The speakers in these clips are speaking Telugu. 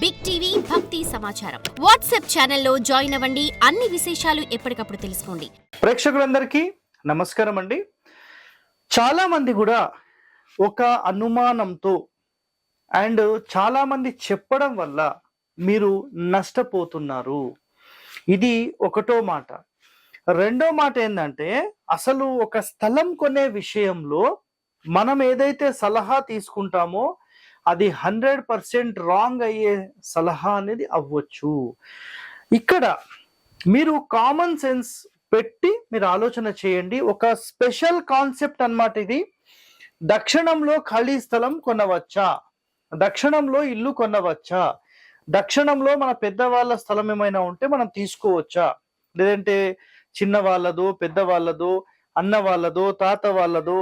బిగ్ టీవీ భక్తి సమాచారం వాట్సాప్ ఛానల్లో జాయిన్ అవ్వండి. అన్ని విశేషాలు ఎప్పటికప్పుడు తెలుసుకోండి. ప్రేక్షకులందరికీ నమస్కారం అండి. చాలా మంది కూడా ఒక అనుమానంతో అండ్ చాలా మంది చెప్పడం వల్ల మీరు నష్టపోతున్నారు. ఇది ఒకటో మాట. రెండో మాట ఏంటంటే, అసలు ఒక స్థలం కొనే విషయంలో మనం ఏదైతే సలహా తీసుకుంటామో అది 100% రాంగ్ అయ్యే సలహా అనేది అవ్వచ్చు. ఇక్కడ మీరు కామన్ సెన్స్ పెట్టి మీరు ఆలోచన చేయండి. ఒక స్పెషల్ కాన్సెప్ట్ అన్నమాట ఇది. దక్షిణంలో ఖాళీ స్థలం కొనవచ్చా? దక్షిణంలో ఇల్లు కొనవచ్చా? దక్షిణంలో మన పెద్దవాళ్ళ స్థలం ఏమైనా ఉంటే మనం తీసుకోవచ్చా? లేదంటే చిన్న వాళ్ళదో, పెద్ద వాళ్ళదో, అన్న వాళ్ళదో, తాత వాళ్ళదో,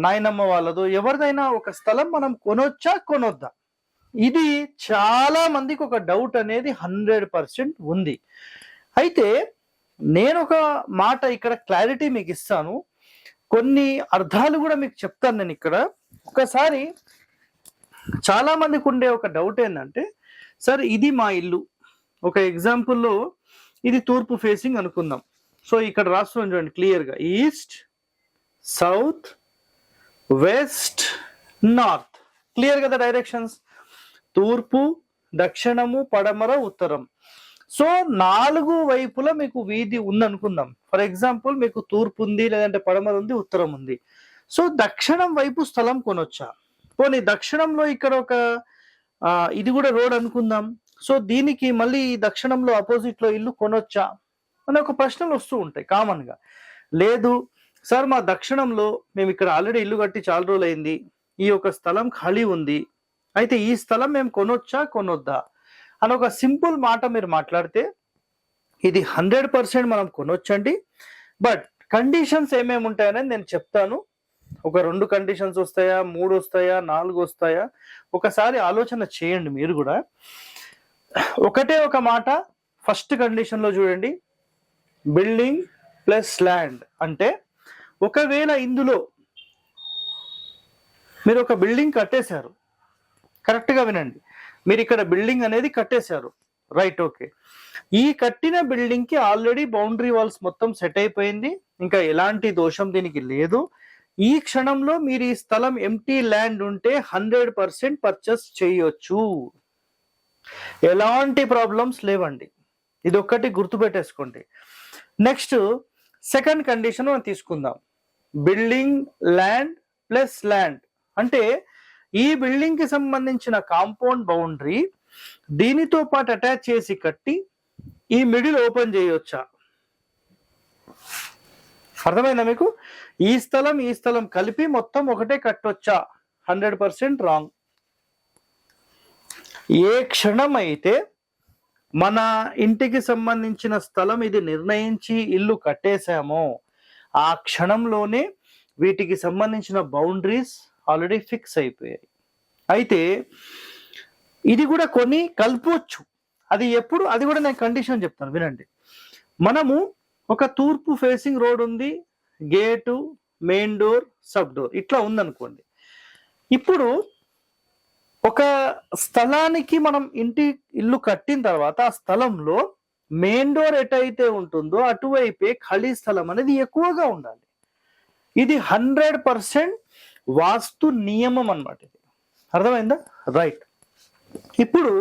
నాయనమ్మ వాళ్ళదో, ఎవరిదైనా ఒక స్థలం మనం కొనొచ్చా, కొనొద్దా? ఇది చాలా మందికి ఒక డౌట్ అనేది 100% ఉంది. అయితే నేను ఒక మాట ఇక్కడ క్లారిటీ మీకు ఇస్తాను. కొన్ని అర్థాలు కూడా మీకు చెప్తాను నేను ఇక్కడ. ఒకసారి చాలా మందికి ఉండే ఒక డౌట్ ఏంటంటే, సార్ ఇది మా ఇల్లు, ఒక ఎగ్జాంపుల్లో ఇది తూర్పు ఫేసింగ్ అనుకుందాం. సో ఇక్కడ రాస్తున్నాం చూడండి క్లియర్గా, east, south, west, north. Clear కదా డైరెక్షన్స్? తూర్పు, దక్షిణము, పడమర, ఉత్తరం. సో 4 వైపులా మీకు వీధి ఉంది అనుకుందాం. ఫర్ ఎగ్జాంపుల్ మీకు తూర్పు ఉంది, లేదంటే పడమర ఉంది, ఉత్తరం ఉంది. సో దక్షిణం వైపు స్థలం కొనొచ్చా? పోనీ దక్షిణంలో ఇక్కడ ఒక ఇది కూడా రోడ్ అనుకుందాం. సో దీనికి మళ్ళీ దక్షిణంలో అపోజిట్ లో ఇల్లు కొనొచ్చా అనే ఒక ప్రశ్నలు వస్తూ ఉంటాయి కామన్ గా. లేదు సార్, మా దక్షిణంలో మేము ఇక్కడ ఆల్రెడీ ఇల్లు కట్టి చాలా రోజులు అయింది, ఈ యొక్క స్థలం ఖాళీ ఉంది, అయితే ఈ స్థలం మేము కొనొచ్చా, కొనొద్దా అని ఒక సింపుల్ మాట మీరు మాట్లాడితే ఇది 100% మనం కొనొచ్చండి. బట్ కండిషన్స్ ఏమేమి ఉంటాయనేది నేను చెప్తాను. ఒక 2 కండిషన్స్ వస్తాయా, 3 వస్తాయా, 4 వస్తాయా, ఒకసారి ఆలోచన చేయండి మీరు కూడా. ఒకటే ఒక మాట, ఫస్ట్ కండిషన్లో చూడండి, బిల్డింగ్ ప్లస్ ల్యాండ్. అంటే ఒకవేళ ఇందులో మీరు ఒక బిల్డింగ్ కట్టేశారు, కరెక్ట్గా వినండి, మీరు ఇక్కడ బిల్డింగ్ అనేది కట్టేశారు, రైట్, ఓకే. ఈ కట్టిన బిల్డింగ్ కి ఆల్రెడీ బౌండరీ వాల్స్ మొత్తం సెట్ అయిపోయింది, ఇంకా ఎలాంటి దోషం దీనికి లేదు. ఈ క్షణంలో మీరు ఈ స్థలం ఎంటీ ల్యాండ్ ఉంటే 100% పర్చేస్ చేయొచ్చు, ఎలాంటి ప్రాబ్లమ్స్ లేవండి. ఇది ఒక్కటి గుర్తుపెట్టేసుకోండి. నెక్స్ట్ సెకండ్ కండిషన్ మనం తీసుకుందాం, బిల్డింగ్ ల్యాండ్ ప్లస్ ల్యాండ్. అంటే ఈ బిల్డింగ్ కి సంబంధించిన కాంపౌండ్ బౌండరీ దీనితో పాటు అటాచ్ చేసి కట్టి ఈ మిడిల్ ఓపెన్ చేయొచ్చా? అర్థమైందా మీకు? ఈ స్థలం కలిపి మొత్తం ఒకటే కట్టొచ్చా? 100% రాంగ్. ఏ క్షణం అయితే మన ఇంటికి సంబంధించిన స్థలం ఇది నిర్ణయించి ఇల్లు కట్టేశామో ఆ క్షణంలోనే వీటికి సంబంధించిన బౌండరీస్ ఆల్రెడీ ఫిక్స్ అయిపోయాయి. అయితే ఇది కూడా కొన్ని కలపవచ్చు. అది ఎప్పుడు? అది కూడా నేను కండిషన్ చెప్తాను వినండి. మనము ఒక తూర్పు ఫేసింగ్ రోడ్ ఉంది, gate, main door, sub door ఇట్లా ఉందనుకోండి. ఇప్పుడు ఒక స్థలానికి మనం ఇల్లు కట్టిన తర్వాత ఆ స్థలంలో మెయిన్ డోర్ ఎటైతే ఉంటుందో అటువైపే ఖాళీ స్థలం అనేది ఎక్కువగా ఉండాలి. ఇది 100% వాస్తు నియమం అన్నమాట. ఇది అర్థమైందా? రైట్. ఇప్పుడు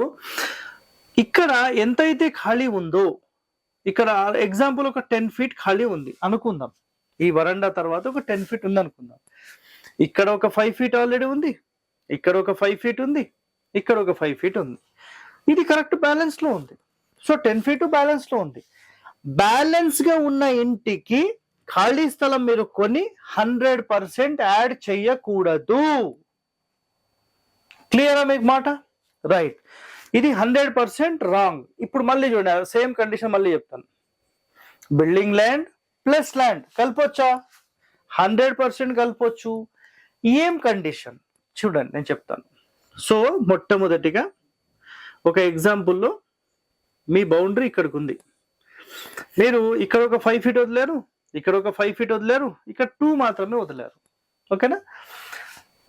ఇక్కడ ఎంతైతే ఖాళీ ఉందో, ఇక్కడ ఎగ్జాంపుల్ ఒక 10 feet ఖాళీ ఉంది అనుకుందాం. ఈ వరండా తర్వాత ఒక 10 feet ఉంది అనుకుందాం. ఇక్కడ ఒక 5 feet ఆల్రెడీ ఉంది, ఇక్కడ ఒక 5 feet ఉంది, ఇక్కడ ఒక 5 feet ఉంది. ఇది కరెక్ట్ బ్యాలెన్స్ లో ఉంది. సో 10 feet బ్యాలెన్స్ లో ఉంది. బ్యాలెన్స్ గా ఉన్న ఇంటికి ఖాళీ స్థలం మీరు కొని 100% యాడ్ చెయ్యకూడదు. క్లియరా మీకు మాట? రైట్. ఇది 100% రాంగ్. ఇప్పుడు మళ్ళీ చూడండి, సేమ్ కండిషన్ మళ్ళీ చెప్తాను. బిల్డింగ్ ల్యాండ్ ప్లస్ ల్యాండ్ కలపొచ్చా? 100% కలపొచ్చు. ఏం కండిషన్ చూడండి, నేను చెప్తాను. సో మొట్టమొదటిగా ఒక ఎగ్జాంపుల్లో మీ బౌండరీ ఇక్కడికి ఉంది, మీరు ఇక్కడ ఒక 5 feet వదిలేరు, ఇక్కడ ఒక 5 feet వదిలేరు, ఇక్కడ 2 మాత్రమే వదిలేరు, ఓకేనా?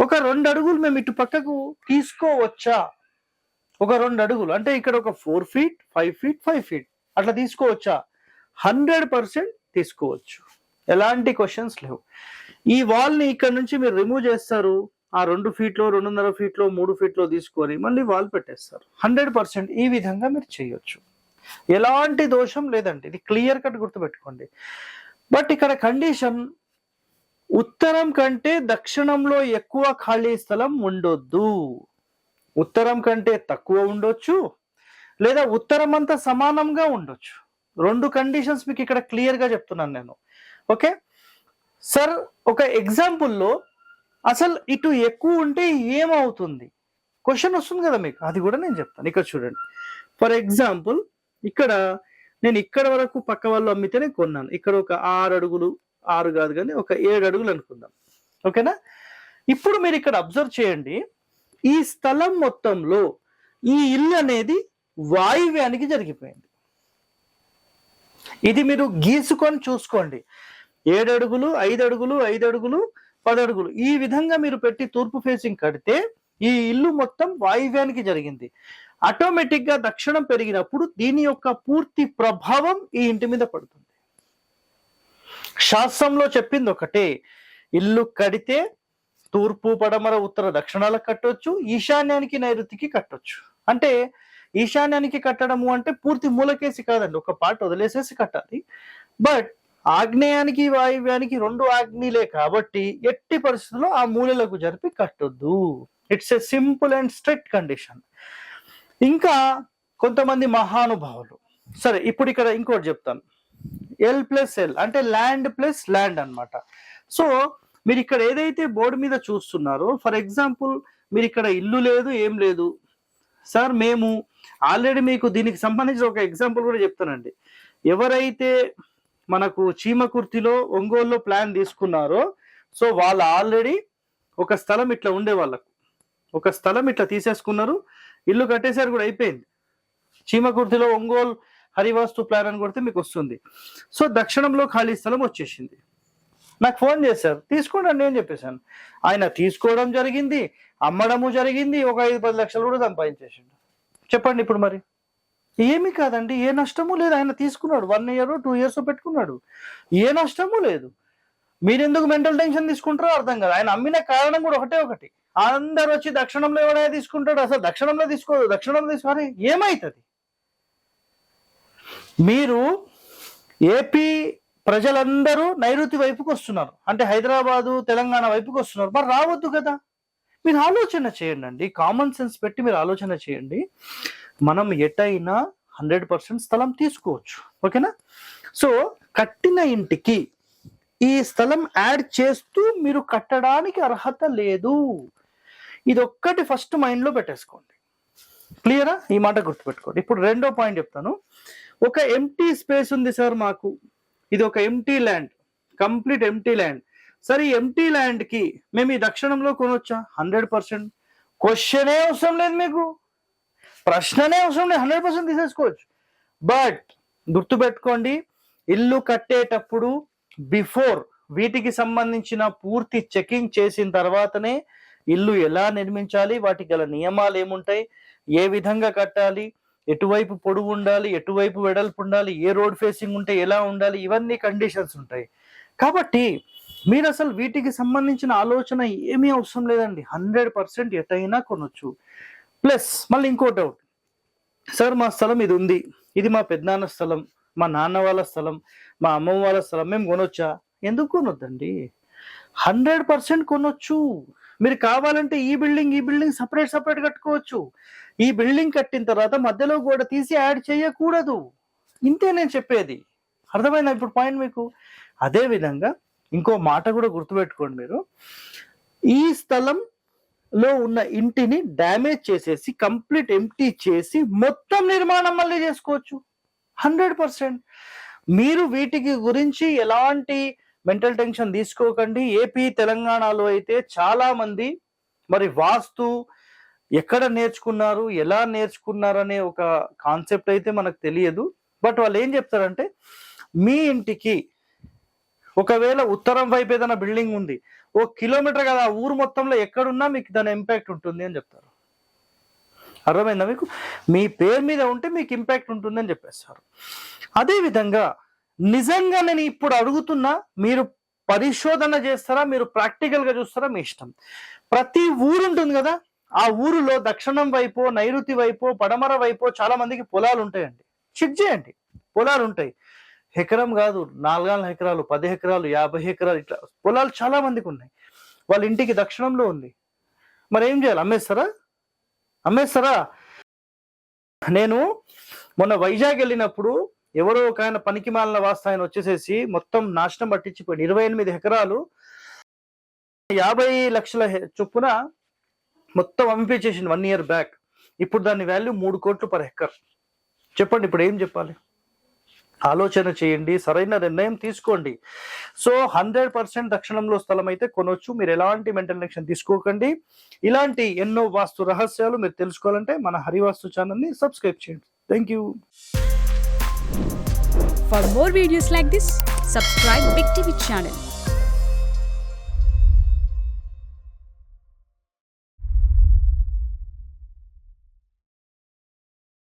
ఒక 2 అడుగులు మేము ఇటు పక్కకు తీసుకోవచ్చా? ఒక 2 అడుగులు అంటే ఇక్కడ ఒక 4 feet 5 feet 5 feet అట్లా తీసుకోవచ్చా? 100% తీసుకోవచ్చు. ఎలాంటి క్వశ్చన్స్ లేవు. ఈ వాల్ని ఇక్కడ నుంచి మీరు రిమూవ్ చేస్తారు, ఆ 2 ఫీట్లో 2.5 ఫీట్లో 3 ఫీట్లో తీసుకొని మళ్ళీ వాల్ పెట్టేస్తారు. 100% ఈ విధంగా మీరు చేయొచ్చు. ఎలాంటి దోషం లేదండి. ఇది క్లియర్ కట్ గుర్తుపెట్టుకోండి. బట్ ఇక్కడ కండిషన్, ఉత్తరం కంటే దక్షిణంలో ఎక్కువ ఖాళీ స్థలం ఉండొద్దు. ఉత్తరం కంటే తక్కువ ఉండొచ్చు, లేదా ఉత్తరం అంతా సమానంగా ఉండొచ్చు. 2 కండిషన్స్ మీకు ఇక్కడ క్లియర్ గా చెప్తున్నాను నేను. ఓకే సార్, ఒక ఎగ్జాంపుల్లో అసలు ఇటు ఎక్కువ ఉంటే ఏమవుతుంది క్వశ్చన్ వస్తుంది కదా మీకు, అది కూడా నేను చెప్తాను. ఇక్కడ చూడండి, ఫర్ ఎగ్జాంపుల్ ఇక్కడ నేను ఇక్కడ వరకు పక్క వాళ్ళు అమ్మితే నేను కొన్నాను. ఇక్కడ ఒక 6 అడుగులు, 6 కాదు కానీ ఒక 7 అడుగులు అనుకుందాం. ఓకేనా? ఇప్పుడు మీరు ఇక్కడ అబ్జర్వ్ చేయండి, ఈ స్థలం మొత్తంలో ఈ ఇల్లు అనేది వాయువ్యానికి జరిగిపోయింది. ఇది మీరు గీసుకొని చూసుకోండి. 7 అడుగులు 5 అడుగులు 5 అడుగులు 10 అడుగులు ఈ విధంగా మీరు పెట్టి తూర్పు ఫేసింగ్ కడితే ఈ ఇల్లు మొత్తం వాయువ్యానికి జరిగింది. ఆటోమేటిక్ గా దక్షిణం పెరిగినప్పుడు దీని యొక్క పూర్తి ప్రభావం ఈ ఇంటి మీద పడుతుంది. శాస్త్రంలో చెప్పింది ఒకటే, ఇల్లు కడితే తూర్పు పడమర ఉత్తర దక్షిణాలకు కట్టొచ్చు, ఈశాన్యానికి నైరుతికి కట్టొచ్చు. అంటే ఈశాన్యానికి కట్టడము అంటే పూర్తి మూలకేసి కాదండి, ఒక పార్ట్ వదిలేసేసి కట్టాలి. బట్ ఆగ్నేయానికి వాయువ్యానికి 2 ఆగ్నేయులే కాబట్టి ఎట్టి పరిస్థితుల్లో ఆ మూలలకు జరిపి కట్టొద్దు. It's a simple and strict condition. ఇంకా కొంతమంది మహానుభావులు, సరే ఇప్పుడు ఇక్కడ ఇంకోటి చెప్తాను, L+L అంటే ల్యాండ్ ప్లస్ ల్యాండ్ అన్నమాట. సో మీరు ఇక్కడ ఏదైతే బోర్డు మీద చూస్తున్నారో, ఫర్ ఎగ్జాంపుల్ మీరు ఇక్కడ ఇల్లు లేదు ఏం లేదు సార్, మేము ఆల్రెడీ మీకు దీనికి సంబంధించిన ఒక ఎగ్జాంపుల్ కూడా చెప్తానండి. ఎవరైతే మనకు చీమకుర్తిలో ఒంగోలులో ప్లాన్ తీసుకున్నారో, సో వాళ్ళు ఆల్రెడీ ఒక స్థలం ఇట్లా ఉండే వాళ్ళకు ఒక స్థలం ఇట్లా తీసేసుకున్నారు, ఇల్లు కట్టేసారు కూడా, అయిపోయింది. చీమకుర్తిలో ఒంగోలు హరివాస్తు ప్లాన్ అని కొడితే మీకు వస్తుంది. సో దక్షిణంలో ఖాళీ స్థలం వచ్చేసింది. నాకు ఫోన్ చేశారు, తీసుకోండి అని నేను చెప్పేశాను. ఆయన తీసుకోవడం జరిగింది, అమ్మడము జరిగింది, ఒక 5-10 లక్షలు కూడా సంపాదించేసిండు. చెప్పండి ఇప్పుడు మరి ఏమి కాదండి, ఏ నష్టము లేదు. ఆయన తీసుకున్నాడు, 1 year 2 years పెట్టుకున్నాడు, ఏ నష్టము లేదు. మీరెందుకు మెంటల్ టెన్షన్ తీసుకుంటారో అర్థం కాదు. ఆయన అమ్మిన కారణం కూడా ఒకటి, అందరు వచ్చి దక్షిణంలో ఎవడైనా తీసుకుంటాడు, అసలు దక్షిణంలో తీసుకోదు, దక్షిణంలో తీసుకోవాలి ఏమవుతుంది? మీరు ఏపీ ప్రజలందరూ నైరుతి వైపుకి వస్తున్నారు, అంటే హైదరాబాదు తెలంగాణ వైపుకి వస్తున్నారు, మరి రావద్దు కదా. మీరు ఆలోచన చేయండి అండి, కామన్ సెన్స్ పెట్టి మీరు ఆలోచన చేయండి. మనం ఎటైనా 100% స్థలం తీసుకోవచ్చు. ఓకేనా? సో కట్టిన ఇంటికి ఈ స్థలం యాడ్ చేస్తూ మీరు కట్టడానికి అర్హత లేదు. ఇది ఒక్కటి ఫస్ట్ మైండ్లో పెట్టేసుకోండి. క్లియరా? ఈ మాట గుర్తుపెట్టుకోండి. ఇప్పుడు రెండో పాయింట్ చెప్తాను. ఒక ఎంటీ స్పేస్ ఉంది సార్ మాకు, ఇది ఒక empty land, complete empty land. సరే, ఈ ఎంటీ ల్యాండ్ కి మేము ఈ దక్షిణంలో కొనొచ్చా? 100%. క్వశ్చనే అవసరం లేదు, మీకు ప్రశ్ననే అవసరం లేదు, 100% తీసేసుకోవచ్చు. బట్ గుర్తుపెట్టుకోండి, ఇల్లు కట్టేటప్పుడు బిఫోర్ వీటికి సంబంధించిన పూర్తి చెకింగ్ చేసిన తర్వాతనే ఇల్లు ఎలా నిర్మించాలి, వాటికి గల నియమాలు ఏముంటాయి, ఏ విధంగా కట్టాలి, ఎటువైపు పొడవు ఉండాలి, ఎటువైపు వెడల్పు ఉండాలి, ఏ రోడ్ ఫేసింగ్ ఉంటే ఎలా ఉండాలి, ఇవన్నీ కండిషన్స్ ఉంటాయి. కాబట్టి మీరు అసలు వీటికి సంబంధించిన ఆలోచన ఏమీ అవసరం లేదండి, 100% ఎటైనా కొనొచ్చు. ప్లస్ మళ్ళీ ఇంకో డౌట్, సార్ మా స్థలం ఇది ఉంది, ఇది మా పెద్దనాన్న స్థలం, మా నాన్న వాళ్ళ స్థలం, మా అమ్మమ్మ వాళ్ళ స్థలం, మేము కొనొచ్చా? ఎందుకు కొనొద్దండి, 100% కొనొచ్చు. మీరు కావాలంటే ఈ బిల్డింగ్ సపరేట్ కట్టుకోవచ్చు. ఈ బిల్డింగ్ కట్టిన తర్వాత మధ్యలో గోడ తీసి యాడ్ చేయకూడదు. ఇంతే నేను చెప్పేది, అర్థమైందా ఇప్పుడు పాయింట్ మీకు? అదే విధంగా ఇంకో మాట కూడా గుర్తుపెట్టుకోండి మీరు, ఈ స్థలంలో ఉన్న ఇంటిని డ్యామేజ్ చేసేసి కంప్లీట్ ఎంప్టీ చేసి మొత్తం నిర్మాణం మళ్ళీ చేసుకోవచ్చు 100%. మీరు వీటికి గురించి ఎలాంటి మెంటల్ టెన్షన్ తీసుకోకండి. ఏపీ తెలంగాణలో అయితే చాలా మంది మరి వాస్తు ఎక్కడ నేర్చుకున్నారు, ఎలా నేర్చుకున్నారు అనే ఒక కాన్సెప్ట్ అయితే మనకు తెలియదు. బట్ వాళ్ళు ఏం చెప్తారంటే, మీ ఇంటికి ఒకవేళ ఉత్తరం వైపు ఏదైనా బిల్డింగ్ ఉంది, 1 కిలోమీటర్ కదా ఊరు మొత్తంలో ఎక్కడున్నా మీకు దాని ఇంపాక్ట్ ఉంటుంది అని చెప్తారు. అర్థమైందా మీకు? మీ పేరు మీద ఉంటే మీకు ఇంపాక్ట్ ఉంటుందని చెప్పేస్తారు. అదేవిధంగా నిజంగా నేను ఇప్పుడు అడుగుతున్నా, మీరు పరిశోధన చేస్తారా, మీరు ప్రాక్టికల్గా చూస్తారా, మీ ఇష్టం. ప్రతి ఊరు ఉంటుంది కదా, ఆ ఊరిలో దక్షిణం వైపు, నైరుతి వైపు, పడమర వైపు చాలా మందికి పొలాలు ఉంటాయండి. చెక్ చేయండి, పొలాలు ఉంటాయి. ఎకరం కాదు, 4 ఎకరాలు, 10 ఎకరాలు, 50 ఎకరాలు, ఇట్లా పొలాలు చాలా మందికి ఉన్నాయి. వాళ్ళ ఇంటికి దక్షిణంలో ఉంది. మరి ఏం చేయాలి? అమ్మేస్తారా? నేను మొన్న వైజాగ్ వెళ్ళినప్పుడు ఎవరో ఒక ఆయన పనికి మాలిన వాస్త ఆయన వచ్చేసేసి మొత్తం నాశనం పట్టించిపోయింది. 28 ఎకరాలు 50 లక్షల చొప్పున మొత్తం అమ్మిపించేసింది 1 year బ్యాక్. ఇప్పుడు దాని వాల్యూ 3 కోట్లు పర్ ఎకర్. చెప్పండి, ఇప్పుడు ఏం చెప్పాలి? ఆలోచన చేయండి, సరైన నిర్ణయం తీసుకోండి. సో 100% దక్షిణంలో స్థలం అయితే కొనొచ్చు. మీరు ఎలాంటి మెంటల్ టెన్షన్ తీసుకోకండి. ఇలాంటి ఎన్నో వాస్తు రహస్యాలు మీరు తెలుసుకోవాలంటే మన హరివాస్తు ఛానల్ని సబ్స్క్రైబ్ చేయండి. Thank you. For more videos like this, subscribe Big TV channel.